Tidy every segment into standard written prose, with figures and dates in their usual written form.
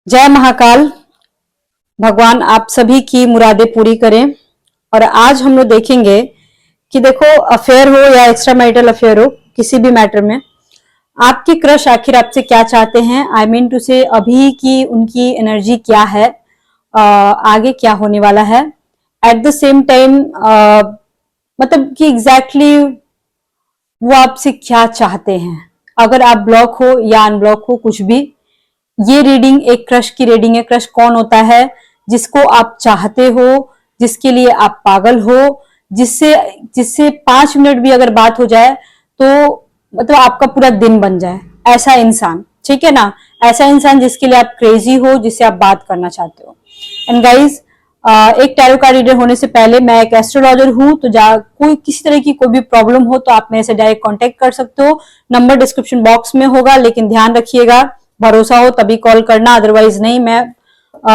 जय महाकाल। भगवान आप सभी की मुरादें पूरी करें। और आज हम लोग देखेंगे कि देखो, अफेयर हो या एक्स्ट्रा मैरिटल अफेयर हो, किसी भी मैटर में आपकी क्रश आखिर आपसे क्या चाहते हैं। आई मीन टू से अभी की उनकी एनर्जी क्या है, आगे क्या होने वाला है। एट द सेम टाइम मतलब कि एग्जैक्टली वो आपसे क्या चाहते हैं। अगर आप ब्लॉक हो या अनब्लॉक हो, कुछ भी, ये रीडिंग एक क्रश की रीडिंग है। क्रश कौन होता है? जिसको आप चाहते हो, जिसके लिए आप पागल हो, जिससे जिससे 5 मिनट भी अगर बात हो जाए तो मतलब आपका पूरा दिन बन जाए, ऐसा इंसान। ठीक है ना? ऐसा इंसान जिसके लिए आप क्रेजी हो, जिससे आप बात करना चाहते हो। एंड गाइज, एक टैरो कार्ड रीडर होने से पहले मैं एक एस्ट्रोलॉजर हूं, तो कोई किसी तरह की कोई भी प्रॉब्लम हो तो आप मेरे से डायरेक्ट कांटेक्ट कर सकते हो। नंबर डिस्क्रिप्शन बॉक्स में होगा, लेकिन ध्यान रखिएगा, भरोसा हो तभी कॉल करना, अदरवाइज नहीं। मैं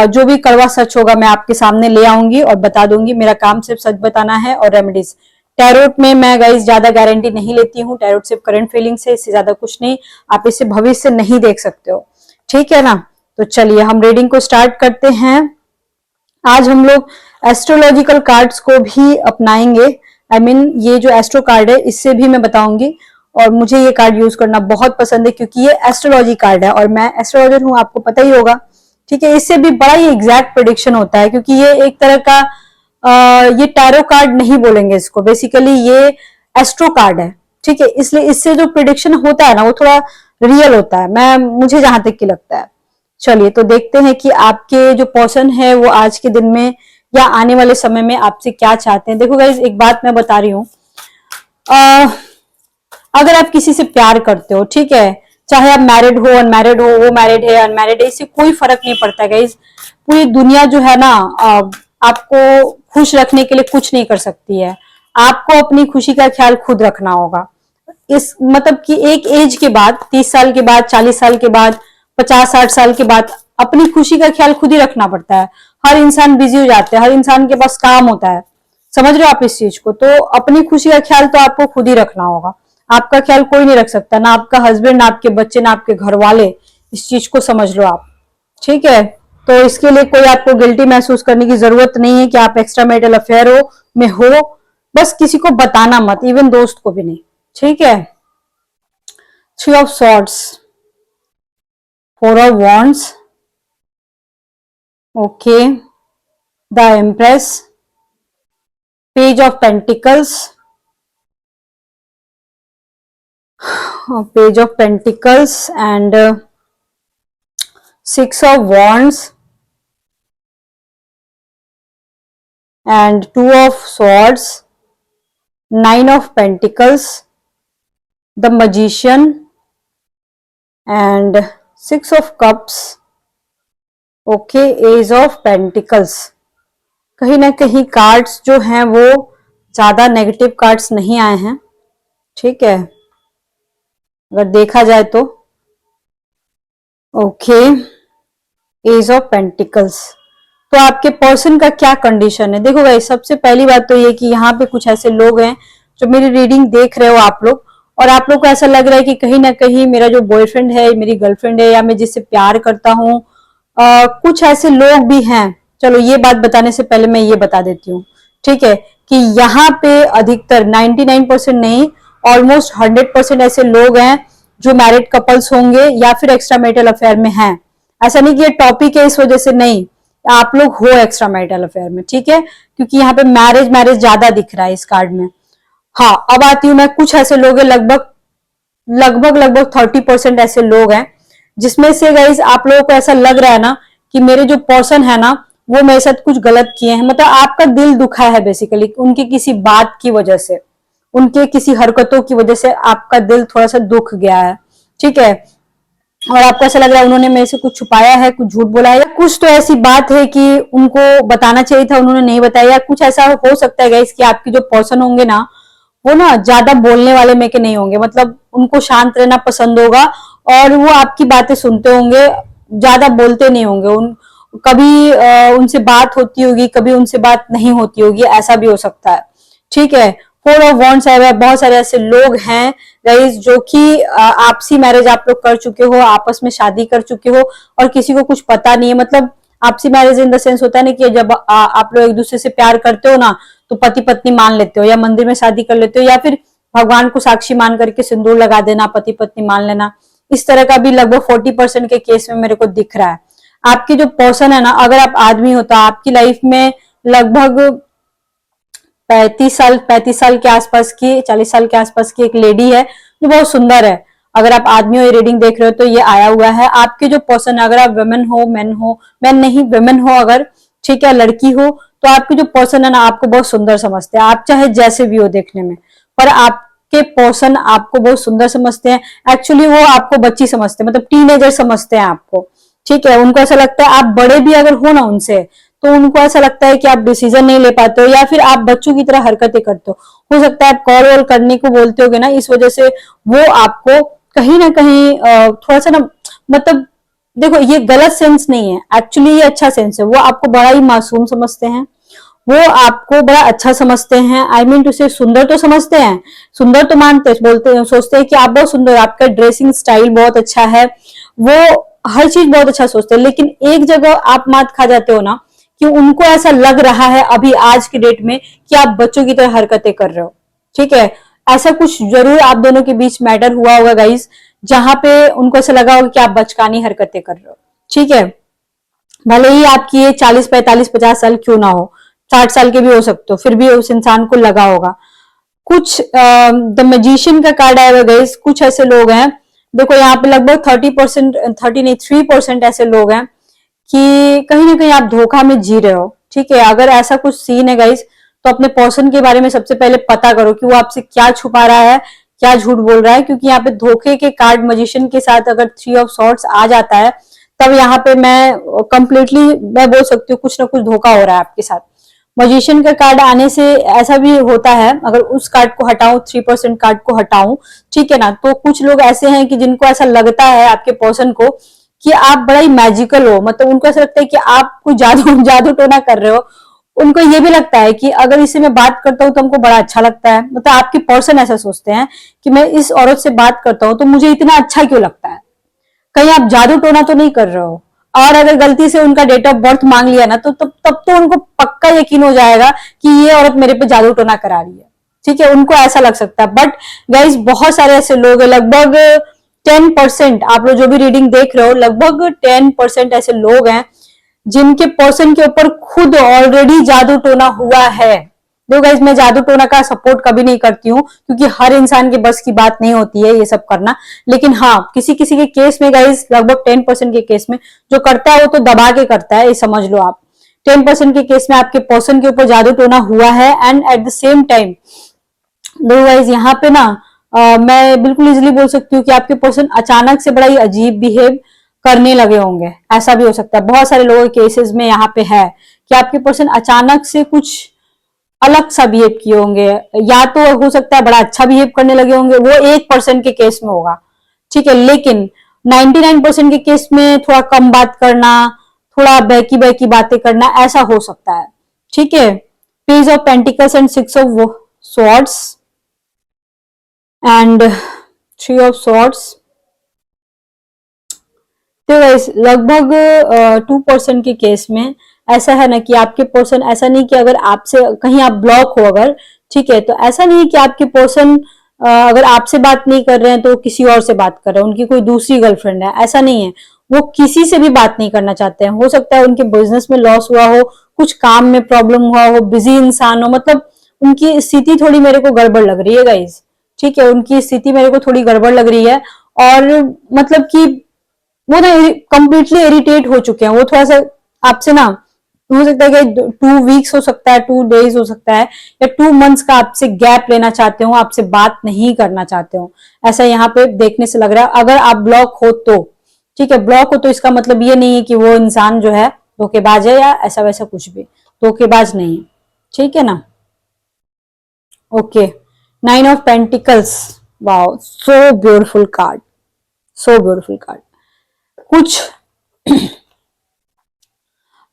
जो भी कड़वा सच होगा मैं आपके सामने ले आऊंगी और बता दूंगी। मेरा काम सिर्फ सच बताना है और रेमेडीज। टैरोट में मैं गाइस ज्यादा गारंटी नहीं लेती हूँ। टैरोट सिर्फ करंट फीलिंग्स है, इससे ज्यादा कुछ नहीं। आप इससे भविष्य नहीं देख सकते हो, ठीक है ना? तो चलिए हम रीडिंग को स्टार्ट करते हैं। आज हम लोग एस्ट्रोलॉजिकल कार्ड्स को भी अपनाएंगे। आई मीन ये जो एस्ट्रो कार्ड है इससे भी मैं बताऊंगी। और मुझे ये कार्ड यूज करना बहुत पसंद है क्योंकि ये एस्ट्रोलॉजी कार्ड है और मैं एस्ट्रोलॉजर हूं, आपको पता ही होगा। ठीक है, इससे भी बड़ा ही एग्जैक्ट प्रेडिक्शन होता है क्योंकि ये एक तरह का ये टैरो कार्ड नहीं बोलेंगे इसको, बेसिकली ये एस्ट्रो कार्ड है। ठीक है, इसलिए इससे जो प्रिडिक्शन होता है ना वो थोड़ा रियल होता है, मुझे जहां तक की लगता है। चलिए तो देखते हैं कि आपके जो पर्सन है वो आज के दिन में या आने वाले समय में आपसे क्या चाहते हैं। देखो गाइस, एक बात मैं बता रही हूँ, अगर आप किसी से प्यार करते हो, ठीक है, चाहे आप मैरिड हो, अनमैरिड हो, वो मैरिड है, अनमैरिड है, इससे कोई फर्क नहीं पड़ता गाइस। पूरी दुनिया जो है ना आपको खुश रखने के लिए कुछ नहीं कर सकती है। आपको अपनी खुशी का ख्याल खुद रखना होगा। इस मतलब कि एक एज के बाद, 30 साल के बाद, 40 साल के बाद, 50-60 साल के बाद अपनी खुशी का ख्याल खुद ही रखना पड़ता है। हर इंसान बिजी हो जाते हैं, हर इंसान के पास काम होता है। समझ रहे हो आप इस चीज को? तो अपनी खुशी का ख्याल तो आपको खुद ही रखना होगा। आपका ख्याल कोई नहीं रख सकता, ना आपका हस्बैंड, ना आपके बच्चे, ना आपके घर वाले। इस चीज को समझ लो आप, ठीक है? तो इसके लिए कोई आपको गिल्टी महसूस करने की जरूरत नहीं है कि आप एक्स्ट्रा मैरिटल अफेयर में हो। बस किसी को बताना मत, इवन दोस्त को भी नहीं, ठीक है? 3 of swords, 4 of wands, okay, the empress, page of pentacles, page of pentacles and 6 of wands and 2 of swords, 9 of pentacles, the magician and 6 of cups, okay, ace of pentacles। कहीं ना कहीं cards जो हैं वो ज्यादा negative cards नहीं आए हैं, ठीक है, अगर देखा जाए तो। Okay, ace of pentacles. तो आपके पर्सन का क्या कंडीशन है? देखो भाई, सबसे पहली बात तो ये कि यहाँ पे कुछ ऐसे लोग हैं जो मेरी रीडिंग देख रहे हो आप लोग, और आप लोग को ऐसा लग रहा है कि कहीं ना कहीं मेरा जो बॉयफ्रेंड है, मेरी गर्लफ्रेंड है, या मैं जिससे प्यार करता हूँ, कुछ ऐसे लोग भी हैं। चलो ये बात बताने से पहले मैं ये बता देती हूँ, ठीक है, कि यहाँ पे अधिकतर 99% नहीं, ऑलमोस्ट 100% ऐसे लोग हैं जो मैरिड कपल्स होंगे या फिर एक्स्ट्रा मैरिटल अफेयर में हैं। ऐसा नहीं कि ये टॉपिक है इस वजह से, नहीं, आप लोग हो एक्स्ट्रा मैरिटल अफेयर में, ठीक है, क्योंकि यहाँ पे मैरिज ज्यादा दिख रहा है इस कार्ड में। हाँ, अब आती हूँ मैं, कुछ ऐसे लोग हैं, लगभग 30% ऐसे लोग हैं जिसमें से गाइस आप लोगों को ऐसा लग रहा है ना कि मेरे जो पर्सन है ना वो मेरे साथ कुछ गलत किए हैं। मतलब आपका दिल दुखा है बेसिकली, उनकी किसी बात की वजह से, उनके किसी हरकतों की वजह से आपका दिल थोड़ा सा दुख गया है, ठीक है, और आपको ऐसा लग रहा है उन्होंने मेरे से कुछ छुपाया है, कुछ झूठ बोला है, या कुछ तो ऐसी बात है कि उनको बताना चाहिए था, उन्होंने नहीं बताया। या कुछ ऐसा हो सकता है गाइस कि आपके जो पर्सन होंगे ना वो ना ज्यादा बोलने वाले में के नहीं होंगे, मतलब उनको शांत रहना पसंद होगा और वो आपकी बातें सुनते होंगे, ज्यादा बोलते नहीं होंगे। कभी उनसे बात होती होगी, कभी उनसे बात नहीं होती होगी, ऐसा भी हो सकता है, ठीक है। फोर ऑफ वॉन्ड्स आया हुआ है। बहुत सारे ऐसे लोग हैं गाइस जो कि आपसी मैरिज आप लोग कर चुके हो, आपस में शादी कर चुके हो और किसी को कुछ पता नहीं है। मतलब आपसी मैरिज इन द सेंस होता है ना कि जब आप लोग एक दूसरे से प्यार करते हो ना, तो पति पत्नी मान लेते हो या मंदिर में शादी कर लेते हो, या फिर भगवान को साक्षी मान करके सिंदूर लगा देना, पति पत्नी मान लेना। इस तरह का भी लगभग 40% के केस में मेरे को दिख रहा है। आपकी जो पर्सन है ना, अगर आप आदमी हो तो आपकी लाइफ में लगभग 35 साल के आसपास की, 40 साल के आसपास की एक लेडी है जो बहुत सुंदर है। अगर आप आदमी हो, ये रीडिंग देख रहे हो तो ये आया हुआ है। आपके जो पर्सन है, अगर आप वुमेन हो, मैन नहीं वुमेन हो अगर, ठीक है, लड़की हो, तो आपकी जो पर्सन है ना आपको बहुत सुंदर समझते हैं। आप चाहे जैसे भी हो देखने में, पर आपके पर्सन आपको बहुत सुंदर समझते हैं। एक्चुअली वो आपको बच्ची समझते हैं, मतलब टीनेजर समझते हैं आपको, ठीक है। उनको ऐसा लगता है आप बड़े भी अगर हो ना उनसे, तो उनको ऐसा लगता है कि आप डिसीजन नहीं ले पाते हो या फिर आप बच्चों की तरह हरकतें करते हो सकता है आप कॉल वॉल करने को बोलते होगे ना, इस वजह से वो आपको कहीं ना कहीं थोड़ा सा ना, मतलब देखो ये गलत सेंस नहीं है, एक्चुअली ये अच्छा सेंस है। वो आपको बड़ा ही मासूम समझते हैं, वो आपको बड़ा अच्छा समझते हैं। आई मीन टू से सुंदर तो समझते हैं, सुंदर तो मानते बोलते हैं, सोचते हैं कि आप बहुत सुंदर, आपका ड्रेसिंग स्टाइल बहुत अच्छा है, वो हर चीज बहुत अच्छा सोचते हैं। लेकिन एक जगह आप मात खा जाते हो ना, कि उनको ऐसा लग रहा है अभी आज की डेट में कि आप बच्चों की तरह हरकतें कर रहे हो, ठीक है। ऐसा कुछ जरूर आप दोनों के बीच मैटर हुआ होगा गाइस, जहां पे उनको ऐसा लगा होगा कि आप बचकानी हरकतें कर रहे हो, ठीक है। भले ही आपकी ये 40 45 50 साल क्यों ना हो, 60 साल के भी हो सकते हो, फिर भी उस इंसान को लगा होगा कुछ। द मैजिशियन का कार्ड आया हुआ गाइस। कुछ ऐसे लोग हैं, देखो यहाँ पे लगभग 30%, 30 नहीं 3% ऐसे लोग हैं कि कहीं ना कहीं आप धोखा में जी रहे हो, ठीक है। अगर ऐसा कुछ सीन है गाइस, तो अपने पर्सन के बारे में सबसे पहले पता करो कि वो आपसे क्या छुपा रहा है, क्या झूठ बोल रहा है। क्योंकि यहाँ पे धोखे के कार्ड मैजिशियन के साथ अगर 3 ऑफ सॉर्ड्स आ जाता है, तब यहाँ पे मैं कंप्लीटली मैं बोल सकती हूँ कुछ ना कुछ धोखा हो रहा है आपके साथ। मैजिशियन का कार्ड आने से ऐसा भी होता है, अगर उस कार्ड को हटाऊं, 3% कार्ड को हटाऊं, ठीक है ना, तो कुछ लोग ऐसे हैं कि जिनको ऐसा लगता है आपके पर्सन को कि आप बड़ा ही मैजिकल हो, मतलब उनको ऐसा लगता है कि आप कोई जादू जादू टोना कर रहे हो। उनको ये भी लगता है कि अगर इससे मैं बात करता हूँ तो हमको बड़ा अच्छा लगता है, मतलब आपके पर्सन ऐसा सोचते हैं कि मैं इस औरत से बात करता हूँ तो मुझे इतना अच्छा क्यों लगता है, कहीं आप जादू टोना तो नहीं कर रहे हो। और अगर गलती से उनका डेट ऑफ बर्थ मांग लिया ना, तो तब तो उनको पक्का यकीन हो जाएगा कि ये औरत मेरे पे जादू टोना करा रही है, ठीक है। उनको ऐसा लग सकता है। बट गाइज बहुत सारे ऐसे लोग हैं, लगभग 10%, आप लोग जो भी रीडिंग देख रहे हो, लगभग 10% ऐसे लोग हैं जिनके पर्सन के ऊपर खुद ऑलरेडी जादू टोना हुआ है। देखो गाइस, मैं जादू टोना का सपोर्ट कभी नहीं करती हूँ, क्योंकि हर इंसान के बस की बात नहीं होती है ये सब करना। लेकिन हाँ, किसी किसी के केस में गाइस, लगभग 10% के केस में जो करता है वो तो दबा के करता है, ये समझ लो आप। 10% के केस में आपके पर्सन के ऊपर जादू टोना हुआ है। And at the same time देखो गाइस, यहाँ पे ना मैं बिल्कुल इजीली बोल सकती हूँ कि आपके पर्सन अचानक से बड़ा ही अजीब बिहेव करने लगे होंगे। ऐसा भी हो सकता है, बहुत सारे लोगों के केसेस में यहाँ पे है कि आपके पर्सन अचानक से कुछ अलग सा बिहेव किए होंगे, या तो हो सकता है बड़ा अच्छा बिहेव करने लगे होंगे। वो 1% के केस में होगा, ठीक है। लेकिन 99% के केस में थोड़ा कम बात करना, थोड़ा बहकी बहकी बातें करना, ऐसा हो सकता है, ठीक है। Page of pentacles and 6 of swords and 3 of swords. तो गाइस लगभग 2% के केस में ऐसा है ना कि आपके पर्सन, ऐसा नहीं कि अगर आपसे कहीं आप ब्लॉक हो अगर, ठीक है, तो ऐसा नहीं कि आपके पर्सन अगर आपसे बात नहीं कर रहे हैं तो किसी और से बात कर रहे हैं, उनकी कोई दूसरी गर्लफ्रेंड है, ऐसा नहीं है। वो किसी से भी बात नहीं करना चाहते हैं। हो सकता है उनके बिजनेस में लॉस हुआ हो, कुछ काम में प्रॉब्लम हुआ हो, बिजी इंसान हो, मतलब उनकी स्थिति थोड़ी मेरे को गड़बड़ लग रही है गाइज, ठीक है। उनकी स्थिति मेरे को थोड़ी गड़बड़ लग रही है, और मतलब कि वो ना कंप्लीटली इरिटेट हो चुके हैं। वो थोड़ा सा आपसे ना, हो सकता है कि 2 वीक्स हो सकता है, 2 डेज हो सकता है, या 2 मंथ्स का आपसे गैप लेना चाहते हो, आपसे बात नहीं करना चाहते हो, ऐसा यहाँ पे देखने से लग रहा है। अगर आप ब्लॉक हो तो, ठीक है, ब्लॉक हो तो इसका मतलब ये नहीं है कि वो इंसान जो है धोखेबाज है या ऐसा वैसा कुछ भी, धोखेबाज नहीं है, ठीक है ना। Okay, 9 of pentacles, wow, so beautiful card, so beautiful card. कुछ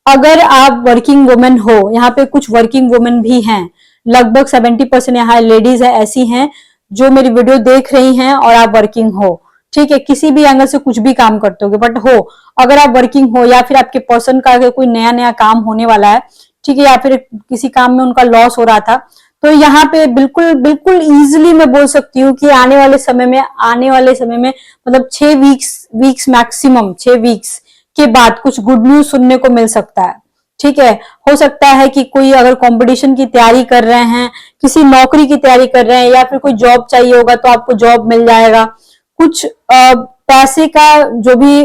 अगर आप वर्किंग वुमेन हो, यहाँ पे कुछ वर्किंग वुमेन भी हैं, लगभग 70% यहाँ लेडीज है ऐसी हैं जो मेरी वीडियो देख रही हैं और आप वर्किंग हो, ठीक है, किसी भी एंगल से कुछ भी काम करते होगे, बट हो अगर आप वर्किंग हो या फिर आपके पर्सन का अगर कोई नया नया काम होने वाला है, ठीक है, या फिर किसी काम में उनका लॉस हो रहा था, तो यहाँ पे बिल्कुल बिल्कुल इजीली मैं बोल सकती हूँ कि आने वाले समय में मतलब 6 वीक्स मैक्सिमम 6 वीक्स के बाद कुछ गुड न्यूज सुनने को मिल सकता है। ठीक है, हो सकता है कि कोई अगर कंपटीशन की तैयारी कर रहे हैं, किसी नौकरी की तैयारी कर रहे हैं या फिर कोई जॉब चाहिए होगा तो आपको जॉब मिल जाएगा। कुछ पैसे का जो भी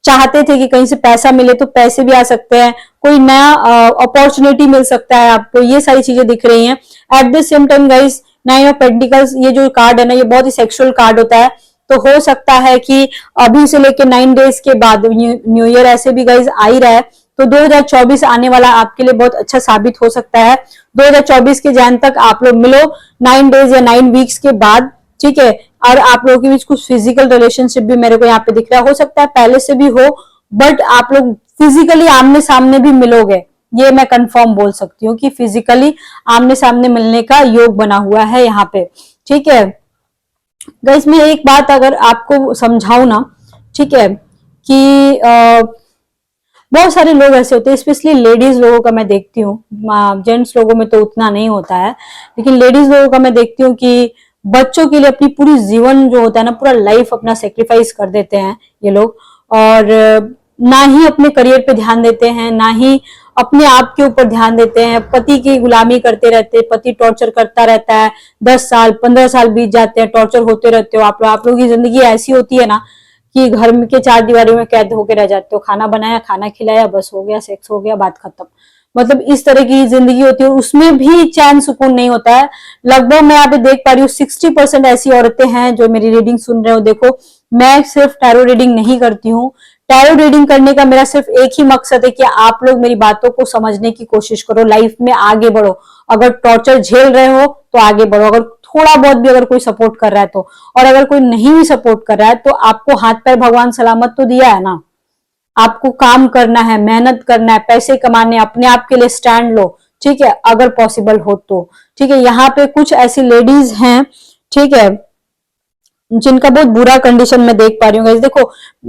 चाहते थे कि कहीं से पैसा मिले तो पैसे भी आ सकते हैं, कोई नया अपॉर्चुनिटी मिल सकता है आपको, ये सारी चीजें दिख रही हैं। At the same time guys 9 of pentacles ये जो कार्ड है ना, ये बहुत ही सेक्सुअल कार्ड होता है, तो हो सकता है कि अभी से लेके 9 डेज के बाद न्यू ईयर ऐसे भी गाइस आ ही रहा है, तो 2024 आने वाला आपके लिए बहुत अच्छा साबित हो सकता है। 2024 के जैन तक आप लोग मिलो 9 डेज या 9 वीक्स के बाद, ठीक है, और आप लोगों के बीच कुछ फिजिकल रिलेशनशिप भी मेरे को यहाँ पे दिख रहा है, हो सकता है पहले से भी हो, बट आप लोग फिजिकली आमने सामने भी मिलोगे, ये मैं कंफर्म बोल सकती हूँ कि फिजिकली आमने सामने मिलने का योग बना हुआ है यहाँ पे। ठीक है गाइस, मैं एक बात अगर आपको समझाऊं ना, ठीक है, कि बहुत सारे लोग ऐसे होते हैं, स्पेशली लेडीज लोगों का मैं देखती हूँ, जेंट्स लोगों में तो उतना नहीं होता है, लेकिन लेडीज लोगों का मैं देखती हूँ कि बच्चों के लिए अपनी पूरी जीवन जो होता है ना, पूरा लाइफ अपना सेक्रीफाइस कर देते हैं ये लोग, और ना ही अपने करियर पे ध्यान देते हैं, ना ही अपने आप के ऊपर ध्यान देते हैं, पति की गुलामी करते रहते हैं, पति टॉर्चर करता रहता है, 10 साल 15 साल बीत जाते हैं, टॉर्चर होते रहते हो आप लोगों की जिंदगी ऐसी होती है ना कि घर के 4 दीवारों में कैद होकर रह जाते हो, खाना बनाया, खाना खिलाया, बस हो गया, सेक्स हो गया, बात खत्म, मतलब इस तरह की जिंदगी होती है, उसमें भी चैन सुकून नहीं होता है। लगभग मैं यहाँ पे देख पा रही हूँ 60% ऐसी औरतें हैं जो मेरी रीडिंग सुन रहे हो। देखो, मैं सिर्फ टैरो रीडिंग नहीं करती हूँ, टैरो रीडिंग करने का मेरा सिर्फ एक ही मकसद है कि आप लोग मेरी बातों को समझने की कोशिश करो, लाइफ में आगे बढ़ो। अगर टॉर्चर झेल रहे हो तो आगे बढ़ो, अगर थोड़ा बहुत भी अगर कोई सपोर्ट कर रहा है तो, और अगर कोई नहीं भी सपोर्ट कर रहा है तो आपको हाथ पैर भगवान सलामत तो दिया है ना, आपको काम करना है, मेहनत करना है, पैसे कमाने, अपने आप के लिए स्टैंड लो, ठीक है, अगर पॉसिबल हो तो। ठीक है, यहाँ पे कुछ ऐसी लेडीज हैं, ठीक है, जिनका बहुत बुरा कंडीशन में देख पा रही हूँ। देखो,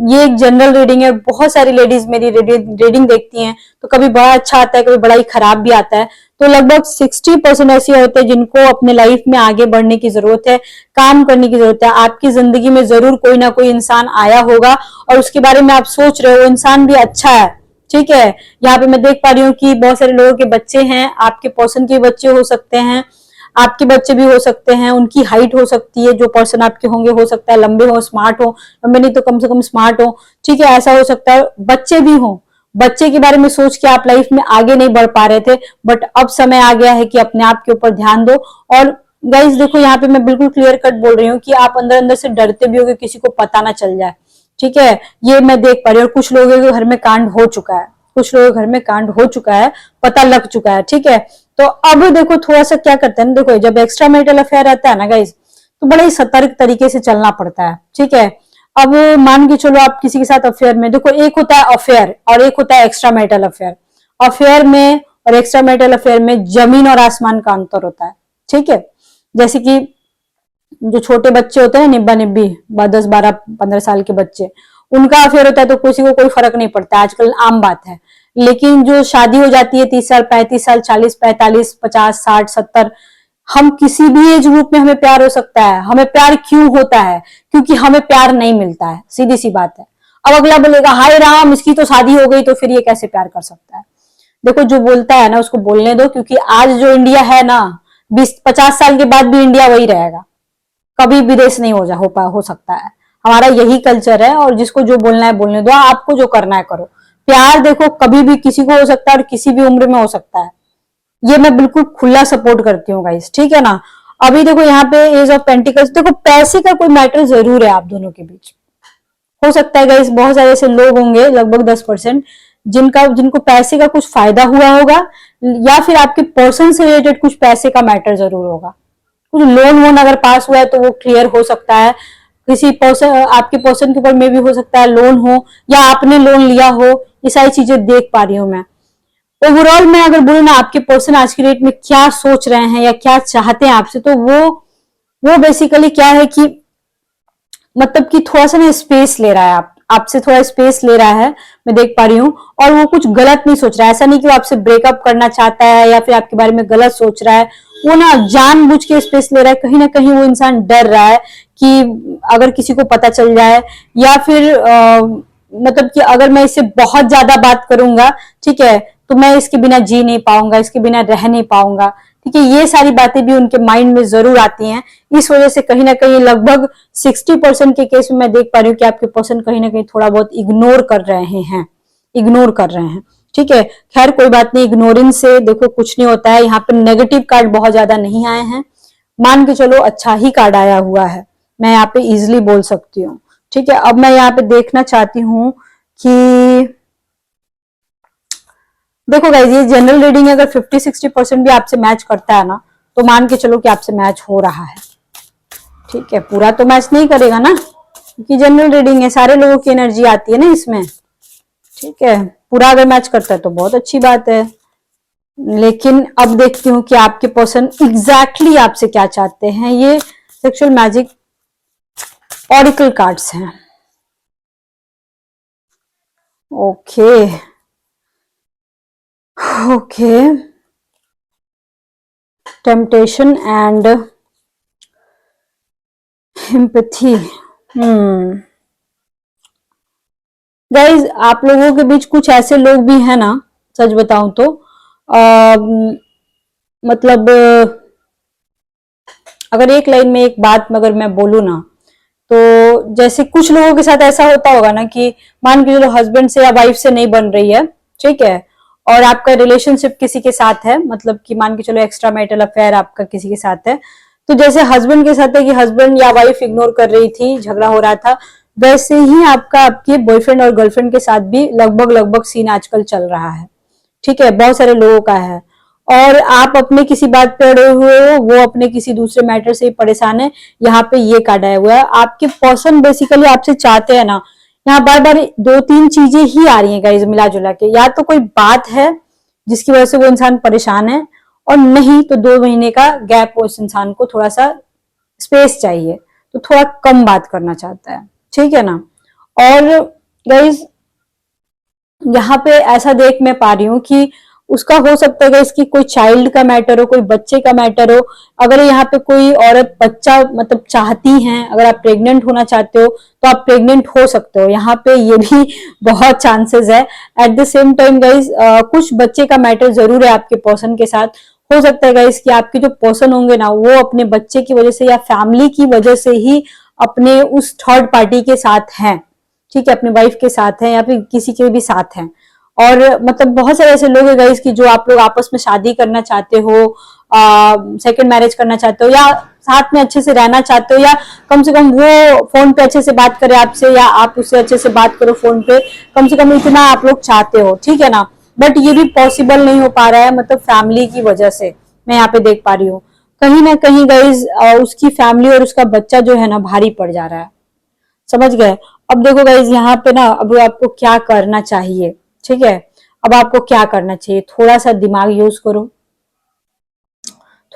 ये एक जनरल रीडिंग है, बहुत सारी लेडीज मेरी रीडिंग देखती हैं, तो कभी बड़ा अच्छा आता है, कभी बड़ा ही खराब भी आता है, तो लगभग 60% ऐसे होते हैं जिनको अपने लाइफ में आगे बढ़ने की जरूरत है, काम करने की जरूरत है। आपकी जिंदगी में जरूर कोई ना कोई इंसान आया होगा और उसके बारे में आप सोच रहे हो, इंसान भी अच्छा है, ठीक है। यहाँ पे मैं देख पा रही हूँ कि बहुत सारे लोगों के बच्चे हैं, आपके पर्सन के बच्चे हो सकते हैं, आपके बच्चे भी हो सकते हैं, उनकी हाइट हो सकती है, जो पर्सन आपके होंगे, हो सकता है लंबे हो, स्मार्ट हो, लंबे नहीं तो कम से कम स्मार्ट हो, ठीक है, ऐसा हो सकता है। बच्चे भी हो, बच्चे के बारे में सोच के आप लाइफ में आगे नहीं बढ़ पा रहे थे, बट अब समय आ गया है कि अपने आप के ऊपर ध्यान दो। और गाइस देखो, यहाँ पे मैं बिल्कुल क्लियर कट बोल रही हूँ कि आप अंदर अंदर से डरते भी हो कि किसी को पता ना चल जाए, ठीक है, ये मैं देख पा रही हूँ। और कुछ लोगों के घर में कांड हो चुका है, कुछ लोगों के घर में कांड हो चुका है, पता लग चुका है, ठीक है। तो अब देखो थोड़ा सा क्या करते हैं, देखो जब एक्स्ट्रा मैरिटल अफेयर रहता है ना गाइस, तो बड़े ही सतर्क तरीके से चलना पड़ता है, ठीक है। अब मान के चलो आप किसी के साथ अफेयर में, देखो एक होता है अफेयर और एक होता है एक्स्ट्रा मैरिटल अफेयर। अफेयर में और एक्स्ट्रा मैरिटल अफेयर में जमीन और आसमान का अंतर होता है, ठीक है। जैसे कि जो छोटे बच्चे होते हैं, निब्बा निब्बी 10 12 15 साल के बच्चे, उनका अफेयर होता है तो किसी को कोई फर्क नहीं पड़ता, आजकल आम बात है। लेकिन जो शादी हो जाती है 30 साल 35 साल 40 45 50 60 70, हम किसी भी एज ग्रुप में हमें प्यार हो सकता है। हमें प्यार क्यों होता है? क्योंकि हमें प्यार नहीं मिलता है, सीधी सी बात है। अब अगला बोलेगा हाय राम, इसकी तो शादी हो गई तो फिर ये कैसे प्यार कर सकता है? देखो, जो बोलता है ना उसको बोलने दो, क्योंकि आज जो इंडिया है ना, 20 50 साल के बाद भी इंडिया वही रहेगा, कभी विदेश नहीं हो सकता है। हमारा यही कल्चर है, और जिसको जो बोलना है बोलने दो, आपको जो करना है करो। प्यार देखो कभी भी किसी को हो सकता है और किसी भी उम्र में हो सकता है, ये मैं बिल्कुल खुला सपोर्ट करती हूँ गाइस, ठीक है ना। अभी देखो यहाँ पे एज ऑफ पेंटिकल्स, देखो पैसे का कोई मैटर जरूर है आप दोनों के बीच, हो सकता है गाइस बहुत सारे ऐसे लोग होंगे, लगभग 10% जिनको पैसे का कुछ फायदा हुआ होगा, या फिर आपके पर्सन से रिलेटेड कुछ पैसे का मैटर जरूर होगा। कुछ लोन वोन अगर पास हुआ है तो वो क्लियर हो सकता है, किसी पर्सन, आपके पर्सन के ऊपर में भी हो सकता है लोन हो, या आपने लोन लिया हो, ये सारी चीजें देख पा रही हूँ मैं। ओवरऑल मैं अगर बोलूँ ना आपके पर्सन आज की डेट में क्या सोच रहे हैं या क्या चाहते हैं आपसे, तो वो बेसिकली क्या है कि मतलब कि थोड़ा सा ना स्पेस ले रहा है, आपसे थोड़ा स्पेस ले रहा है, मैं देख पा रही हूँ। और वो कुछ गलत नहीं सोच रहा है, ऐसा नहीं कि वो आपसे ब्रेकअप करना चाहता है या फिर आपके बारे में गलत सोच रहा है। वो ना जानबूझ के स्पेस ले रहा है, कहीं ना कहीं वो इंसान डर रहा है कि अगर किसी को पता चल जाए या फिर मतलब कि अगर मैं इससे बहुत ज्यादा बात करूंगा, ठीक है, तो मैं इसके बिना जी नहीं पाऊंगा, इसके बिना रह नहीं पाऊंगा, ठीक है। ये सारी बातें भी उनके माइंड में जरूर आती हैं। इस वजह से कहीं ना कहीं लगभग 60% के केस में मैं देख पा रही हूँ कि आपके पर्सन कहीं ना कहीं थोड़ा बहुत इग्नोर कर रहे हैं, इग्नोर कर रहे हैं, ठीक है। खैर कोई बात नहीं, इग्नोरेंस से देखो कुछ नहीं होता है। यहाँ पे नेगेटिव कार्ड बहुत ज्यादा नहीं आए हैं, मान के चलो अच्छा ही कार्ड आया हुआ है, मैं यहाँ पे इजिली बोल सकती हूँ, ठीक है। अब मैं यहाँ पे देखना चाहती हूँ कि देखो गाइज, ये जनरल रीडिंग अगर 50-60% भी आपसे मैच करता है ना, तो मान के चलो कि आपसे मैच हो रहा है, ठीक है। पूरा तो मैच नहीं करेगा ना, क्योंकि जनरल रीडिंग है, सारे लोगों की एनर्जी आती है ना इसमें, ठीक है। पूरा अगर मैच करता है तो बहुत अच्छी बात है। लेकिन अब देखती हूँ कि आपके पर्सन एग्जैक्टली आपसे क्या चाहते हैं। ये सेक्सुअल मैजिक ऑरिकल कार्ड्स हैं, okay okay. Temptation and empathy. Guys, आप लोगों के बीच कुछ ऐसे लोग भी हैं ना, सच बताऊं तो आ, मतलब अगर एक लाइन में एक बात अगर मैं बोलूँ ना, तो जैसे कुछ लोगों के साथ ऐसा होता होगा ना कि मान के चलो हस्बैंड से या वाइफ से नहीं बन रही है, ठीक है, और आपका रिलेशनशिप किसी के साथ है, मतलब कि मान के चलो एक्स्ट्रा मैरिटल अफेयर आपका किसी के साथ है, तो जैसे हस्बैंड के साथ है कि हस्बैंड या वाइफ इग्नोर कर रही थी, झगड़ा हो रहा था, वैसे ही आपका आपके बॉयफ्रेंड और गर्लफ्रेंड के साथ भी लगभग लगभग सीन आजकल चल रहा है, ठीक है, बहुत सारे लोगों का है। और आप अपने किसी बात पे अड़े हुए हो, वो अपने किसी दूसरे मैटर से परेशान है। यहाँ पे ये कार्ड आया हुआ है, आपके पर्सन बेसिकली आपसे चाहते हैं ना, यहाँ बार बार दो तीन चीजें ही आ रही हैं गाइस मिला जुला के। या तो कोई बात है जिसकी वजह से वो इंसान परेशान है, और नहीं तो 2 महीने का गैप उस इंसान को थोड़ा सा स्पेस चाहिए, तो थोड़ा कम बात करना चाहता है, ठीक है ना। और गाइस, यहाँ पे ऐसा देख मैं पा रही हूँ कि उसका हो सकता है इसकी कोई चाइल्ड का मैटर हो, कोई बच्चे का मैटर हो। अगर यहाँ पे कोई औरत बच्चा मतलब चाहती हैं, अगर आप प्रेग्नेंट होना चाहते हो तो आप प्रेग्नेंट हो सकते हो, यहाँ पे ये भी बहुत चांसेस है। At the same time guys, कुछ बच्चे का मैटर जरूर है आपके पर्सन के साथ। हो सकता है गाइज कि आपके जो पर्सन होंगे ना, वो अपने बच्चे की वजह से या फैमिली की वजह से ही अपने उस थर्ड पार्टी के साथ हैं, ठीक है, अपनी वाइफ के साथ हैं या फिर किसी के भी साथ हैं। और मतलब बहुत सारे ऐसे लोग हैं गाइस कि जो आप लोग आपस में शादी करना चाहते हो, सेकंड मैरिज करना चाहते हो, या साथ में अच्छे से रहना चाहते हो, या कम से कम वो फोन पे अच्छे से बात करे आपसे या आप उससे अच्छे से बात करो फोन पे, कम से कम इतना आप लोग चाहते हो, ठीक है ना। बट ये भी पॉसिबल नहीं हो पा रहा है, मतलब फैमिली की वजह से मैं यहाँ पे देख पा रही हूँ। कहीं ना कहीं गाइज उसकी फैमिली और उसका बच्चा जो है ना भारी पड़ जा रहा है, समझ गए। अब देखो गाइज, यहाँ पे ना अब आपको क्या करना चाहिए, ठीक है। अब आपको क्या करना चाहिए, थोड़ा सा दिमाग यूज करो,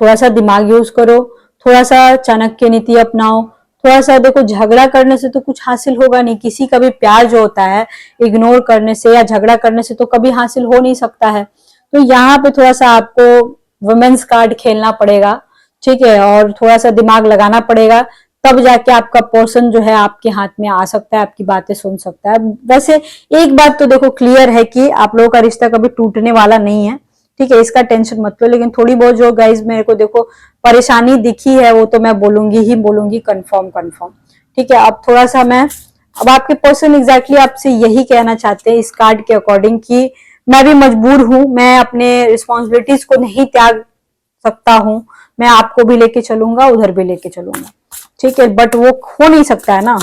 थोड़ा सा दिमाग यूज करो, थोड़ा सा चाणक्य नीति अपनाओ। थोड़ा सा देखो, झगड़ा करने से तो कुछ हासिल होगा नहीं, किसी का भी प्यार जो होता है इग्नोर करने से या झगड़ा करने से तो कभी हासिल हो नहीं सकता है। तो यहाँ पे थोड़ा सा आपको वुमेन्स कार्ड खेलना पड़ेगा, ठीक है, और थोड़ा सा दिमाग लगाना पड़ेगा, तब जाके आपका पर्सन जो है आपके हाथ में आ सकता है, आपकी बातें सुन सकता है। वैसे एक बात तो देखो क्लियर है कि आप लोगों का रिश्ता कभी टूटने वाला नहीं है, ठीक है, इसका टेंशन मत लो। लेकिन थोड़ी बहुत जो गाइज मेरे को देखो परेशानी दिखी है, वो तो मैं बोलूंगी ही बोलूंगी, कंफर्म कंफर्म, ठीक है। अब थोड़ा सा मैं, अब आपके पर्सन एग्जैक्टली आपसे यही कहना चाहते हैं इस कार्ड के अकॉर्डिंग कि मैं भी मजबूर हूं, मैं अपने रिस्पॉन्सिबिलिटीज को नहीं त्याग सकता हूं, मैं आपको भी लेके चलूंगा, उधर भी लेके चलूंगा, ठीक है। बट वो हो नहीं सकता है ना,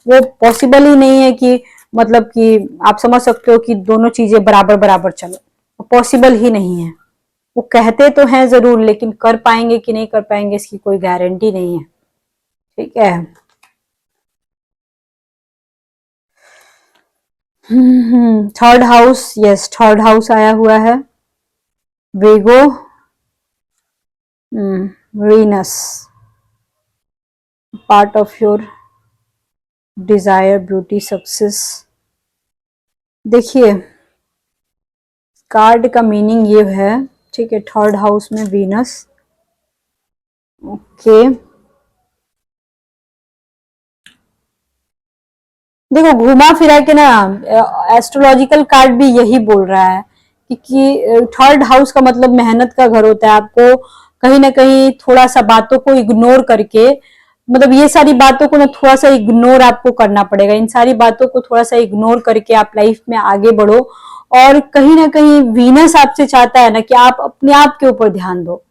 वो पॉसिबल ही नहीं है कि मतलब कि आप समझ सकते हो कि दोनों चीजें बराबर बराबर चले, पॉसिबल ही नहीं है। वो कहते तो हैं जरूर, लेकिन कर पाएंगे कि नहीं कर पाएंगे इसकी कोई गारंटी नहीं है, ठीक है। Third house, yes, third house आया हुआ है। Virgo, Venus, part of your desire, beauty, success. देखिए कार्ड का मीनिंग ये है, ठीक है, थर्ड हाउस में वीनस। ओके, देखो घुमा फिरा के ना एस्ट्रोलॉजिकल कार्ड भी यही बोल रहा है कि थर्ड हाउस का मतलब मेहनत का घर होता है। आपको कहीं ना कहीं थोड़ा सा बातों को इग्नोर करके, मतलब ये सारी बातों को ना थोड़ा सा इग्नोर आपको करना पड़ेगा। इन सारी बातों को थोड़ा सा इग्नोर करके आप लाइफ में आगे बढ़ो। और कहीं ना कहीं वीनस आपसे चाहता है ना कि आप अपने आप के ऊपर ध्यान दो,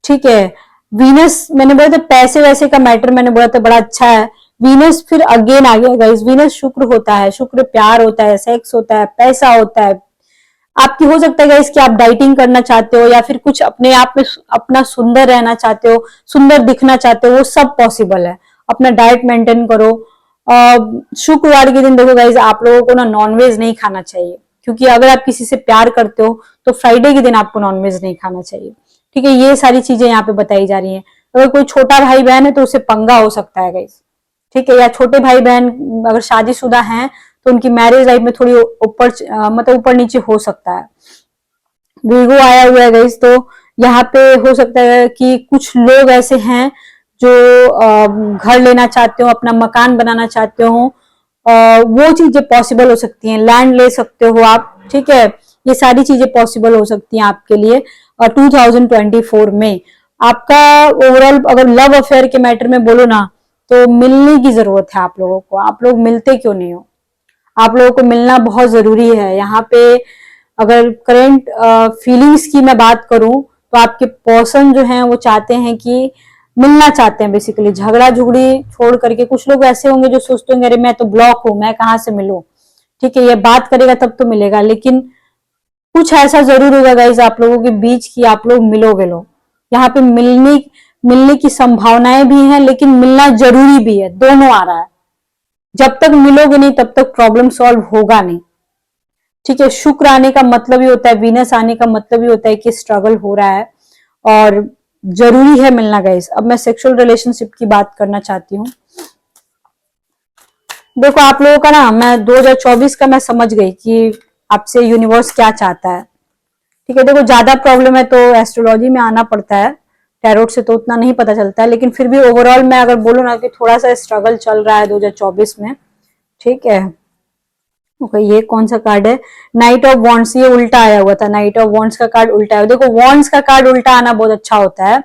ठीक है। वीनस मैंने बोला था पैसे वैसे का मैटर, मैंने बोला था बड़ा अच्छा है। वीनस फिर अगेन आ गया गाइस, वीनस शुक्र होता है, शुक्र प्यार होता है, सेक्स होता है, पैसा होता है। आपकी हो सकता है गाइस कि आप डाइटिंग करना चाहते हो या फिर कुछ अपने आप में अपना सुंदर रहना चाहते हो, सुंदर दिखना चाहते हो, वो सब पॉसिबल है। अपना डाइट मेंटेन करो। शुक्रवार के दिन देखो गाइस, आप लोगों को ना नॉनवेज नहीं खाना चाहिए, क्योंकि अगर आप किसी से प्यार करते हो तो फ्राइडे के दिन आपको नॉनवेज नहीं खाना चाहिए, ठीक है। ये सारी चीजें यहाँ पे बताई जा रही हैं। अगर कोई छोटा भाई बहन है तो उससे पंगा हो सकता है गाइस, ठीक है। या छोटे भाई बहन अगर शादीशुदा हैं तो उनकी मैरिज लाइफ में थोड़ी ऊपर मतलब ऊपर नीचे हो सकता है। वीगो आया हुआ है गाइस, तो यहाँ पे हो सकता है कि कुछ लोग ऐसे हैं जो घर लेना चाहते हो, अपना मकान बनाना चाहते हो, वो चीजें पॉसिबल हो सकती हैं। लैंड ले सकते हो आप, ठीक है। ये सारी चीजें पॉसिबल हो सकती हैं आपके लिए 2024 में। आपका ओवरऑल अगर लव अफेयर के मैटर में बोलो ना, तो मिलने की जरूरत है आप लोगों को। आप लोग मिलते क्यों नहीं हो? आप लोगों को मिलना बहुत जरूरी है। यहाँ पे अगर करंट फीलिंग्स की मैं बात करूं तो आपके पर्सन जो हैं वो चाहते हैं कि मिलना चाहते हैं बेसिकली। झगड़ा झुगड़ी छोड़ करके कुछ लोग ऐसे होंगे जो सोचते होंगे अरे मैं तो ब्लॉक हूं, मैं कहाँ से मिलूं, ठीक है। ये बात करेगा तब तो मिलेगा, लेकिन कुछ ऐसा जरूर होगा गाइज आप लोगों के बीच की आप लोग मिलोगे। लोग यहाँ पे मिलने की संभावनाएं भी हैं, लेकिन मिलना जरूरी भी है। दोनों आ रहा है। जब तक मिलोगे नहीं तब तक प्रॉब्लम सॉल्व होगा नहीं, ठीक है। शुक्र आने का मतलब ही होता है, वीनस आने का मतलब ही होता है कि स्ट्रगल हो रहा है और जरूरी है मिलना गाइस। अब मैं सेक्सुअल रिलेशनशिप की बात करना चाहती हूँ। देखो आप लोगों का ना, मैं 2024 का मैं समझ गई कि आपसे यूनिवर्स क्या चाहता है, ठीक है। देखो ज्यादा प्रॉब्लम है तो एस्ट्रोलॉजी में आना पड़ता है, टैरोट से तो उतना नहीं पता चलता है, लेकिन फिर भी ओवरऑल मैं अगर बोलूँ ना कि थोड़ा सा स्ट्रगल चल रहा है 2024 में, ठीक है। ओके, ये कौन सा कार्ड है? नाइट ऑफ वॉन्ड्स, ये उल्टा आया हुआ था। नाइट ऑफ वॉन्ड्स का कार्ड उल्टा है। देखो वॉन्ड्स का कार्ड उल्टा आना बहुत अच्छा होता है।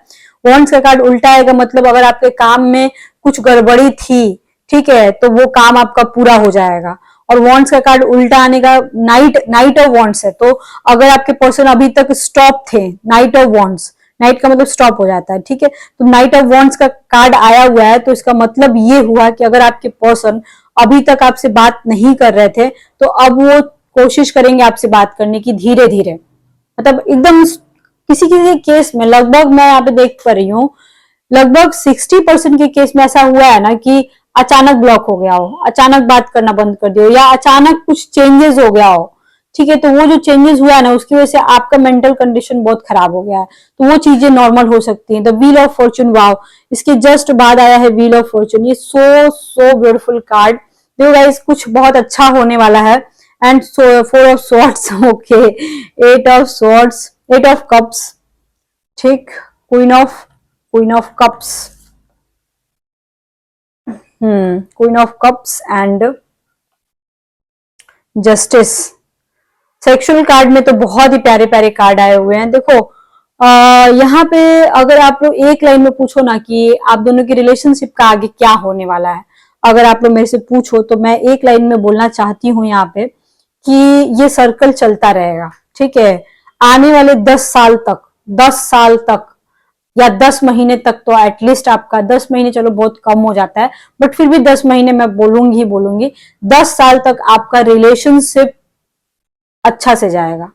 वॉन्ड्स का कार्ड उल्टा आएगा मतलब अगर आपके काम में कुछ गड़बड़ी थी, ठीक है, तो वो काम आपका पूरा हो जाएगा। और वॉन्ड्स का कार्ड उल्टा आने का नाइट ऑफ वॉन्ड्स है, तो अगर आपके पर्सन अभी तक स्टॉप थे, नाइट ऑफ वॉन्ड्स, नाइट का मतलब स्टॉप हो जाता है, ठीक है। तो नाइट ऑफ वॉन्ड्स का कार्ड आया हुआ है, तो इसका मतलब ये हुआ कि अगर आपके पर्सन अभी तक आपसे बात नहीं कर रहे थे तो अब वो कोशिश करेंगे आपसे बात करने की, धीरे धीरे। मतलब एकदम किसी किसी केस में लगभग मैं यहाँ पे देख पा रही हूँ, लगभग 60% के केस में ऐसा हुआ है ना कि अचानक ब्लॉक हो गया हो, अचानक बात करना बंद कर दिया हो, या अचानक कुछ चेंजेस हो गया हो, ठीक है। तो वो जो चेंजेस हुआ है ना उसकी वजह से आपका मेंटल कंडीशन बहुत खराब हो गया है, तो वो चीजें नॉर्मल हो सकती हैं। The wheel of fortune, wow, इसके जस्ट बाद आया है व्हील ऑफ फॉर्चून। ये सो ब्यूटीफुल कार्ड। देखो गाइस कुछ बहुत अच्छा होने वाला है। And four of swords, okay, eight of swords, eight of cups, ठीक, queen of cups, queen of cups and justice. Sexual card में तो बहुत ही प्यारे प्यारे कार्ड आए हुए हैं। देखो यहाँ पे अगर आप लोग एक लाइन में पूछो ना कि आप दोनों की रिलेशनशिप का आगे क्या होने वाला है, अगर आप लोग मेरे से पूछो तो मैं एक लाइन में बोलना चाहती हूँ यहाँ पे कि ये सर्कल चलता रहेगा, ठीक है। आने वाले 10 साल तक, 10 साल तक या 10 महीने तक, तो एटलीस्ट आपका 10 महीने चलो बहुत कम हो जाता है, बट फिर भी 10 महीने मैं बोलूंगी ही बोलूंगी। 10 साल तक आपका रिलेशनशिप अच्छा से जाएगा।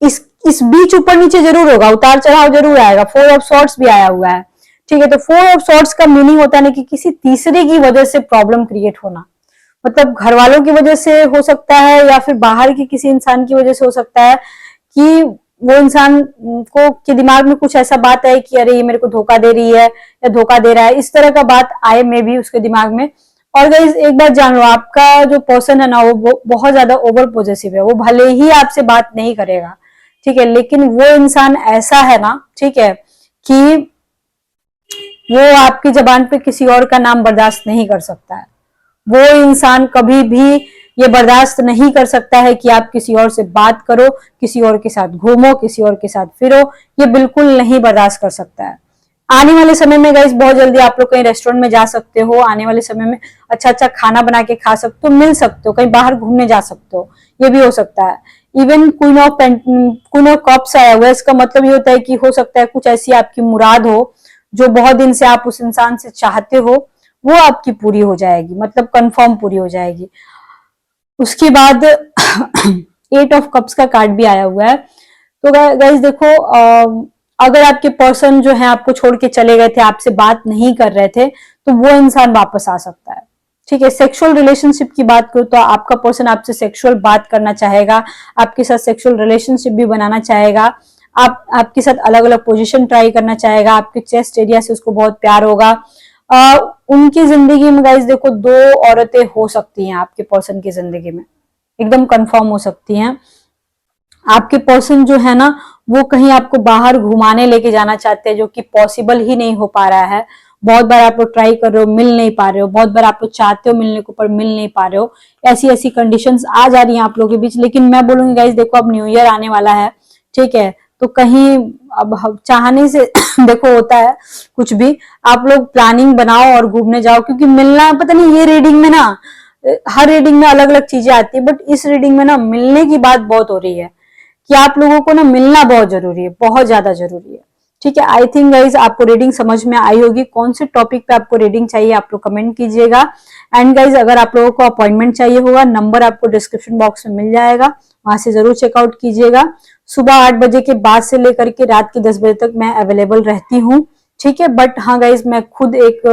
इस बीच ऊपर नीचे जरूर होगा, उतार चढ़ाव जरूर आएगा। फोर ऑफ सॉर्ड्स भी आया हुआ है, ठीक है। तो फोर ऑफ सॉर्ड्स का मीनिंग होता है ना कि किसी तीसरे की वजह से प्रॉब्लम क्रिएट होना, मतलब घर वालों की वजह से हो सकता है या फिर बाहर की किसी इंसान की वजह से हो सकता है कि वो इंसान को के दिमाग में कुछ ऐसा बात है कि अरे ये मेरे को धोखा दे रही है या धोखा दे रहा है, इस तरह का बात आए मे भी उसके दिमाग में। और गाइस एक बात जान लो, आपका जो पर्सन है ना वो बहुत ज्यादा ओवर पॉजेसिव है। वो भले ही आपसे बात नहीं करेगा, ठीक है, लेकिन वो इंसान ऐसा है ना, ठीक है, कि वो आपकी जबान पे किसी और का नाम बर्दाश्त नहीं कर सकता है। वो इंसान कभी भी ये बर्दाश्त नहीं कर सकता है कि आप किसी और से बात करो, किसी और के साथ घूमो, किसी और के साथ फिरो, ये बिल्कुल नहीं बर्दाश्त कर सकता है। आने वाले समय में गाइस बहुत जल्दी आप लोग कहीं रेस्टोरेंट में जा सकते हो, आने वाले समय में अच्छा अच्छा खाना बना के खा सकते हो, मिल सकते हो, कहीं बाहर घूमने जा सकते हो, ये भी हो सकता है। इवन क्वीन ऑफ कप्स आया हुआ है, इसका मतलब ये होता है कि हो सकता है कुछ ऐसी आपकी मुराद हो जो बहुत दिन से आप उस इंसान से चाहते हो, वो आपकी पूरी हो जाएगी, मतलब कंफर्म पूरी हो जाएगी। उसके बाद 8 ऑफ कप्स का कार्ड भी आया हुआ है। तो गाइस देखो, अगर आपके पर्सन जो है आपको छोड़ के चले गए थे, आपसे बात नहीं कर रहे थे, तो वो इंसान वापस आ सकता है, ठीक है। सेक्सुअल रिलेशनशिप की बात करूं तो आपका पर्सन आपसे सेक्सुअल बात करना चाहेगा, आपके साथ सेक्सुअल रिलेशनशिप भी बनाना चाहेगा, आपके साथ अलग अलग पोजीशन ट्राई करना चाहेगा, आपके चेस्ट एरिया से उसको बहुत प्यार होगा। उनकी जिंदगी में गाइस देखो 2 औरतें हो सकती हैं, आपके पर्सन की जिंदगी में एकदम कंफर्म हो सकती हैं। आपके पर्सन जो है ना वो कहीं आपको बाहर घुमाने लेके जाना चाहते हैं, जो कि पॉसिबल ही नहीं हो पा रहा है। बहुत बार आप लोग ट्राई कर रहे हो, मिल नहीं पा रहे हो, बहुत बार आप लोग चाहते हो मिलने को पर मिल नहीं पा रहे हो। ऐसी ऐसी कंडीशंस आ जा रही हैं आप लोगों के बीच। लेकिन मैं बोलूंगी गाइस देखो, अब न्यू ईयर आने वाला है, ठीक है, तो कहीं अब चाहने से देखो होता है कुछ भी। आप लोग प्लानिंग बनाओ और घूमने जाओ, क्योंकि मिलना, पता नहीं ये रीडिंग में ना, हर रीडिंग में अलग अलग चीजें आती है, बट इस रीडिंग में ना मिलने की बात बहुत हो रही है कि आप लोगों को ना मिलना बहुत जरूरी है, बहुत ज्यादा जरूरी है, ठीक है। आई थिंक गाइज आपको रीडिंग समझ में आई होगी। कौन से टॉपिक पे आपको रीडिंग चाहिए आप लोग कमेंट कीजिएगा। एंड गाइज अगर आप लोगों को अपॉइंटमेंट चाहिए होगा, नंबर आपको डिस्क्रिप्शन बॉक्स में मिल जाएगा, वहां से जरूर चेकआउट कीजिएगा। सुबह 8 बजे के बाद से लेकर के रात के 10 बजे तक मैं अवेलेबल रहती हूँ, ठीक है। बट हाँ गाइज, मैं खुद एक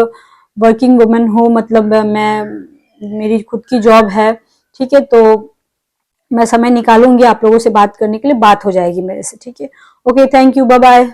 वर्किंग वुमेन हूँ, मतलब मेरी खुद की जॉब है, ठीक है, तो मैं समय निकालूंगी आप लोगों से बात करने के लिए, बात हो जाएगी मेरे से, ठीक है। Okay, thank you, bye bye.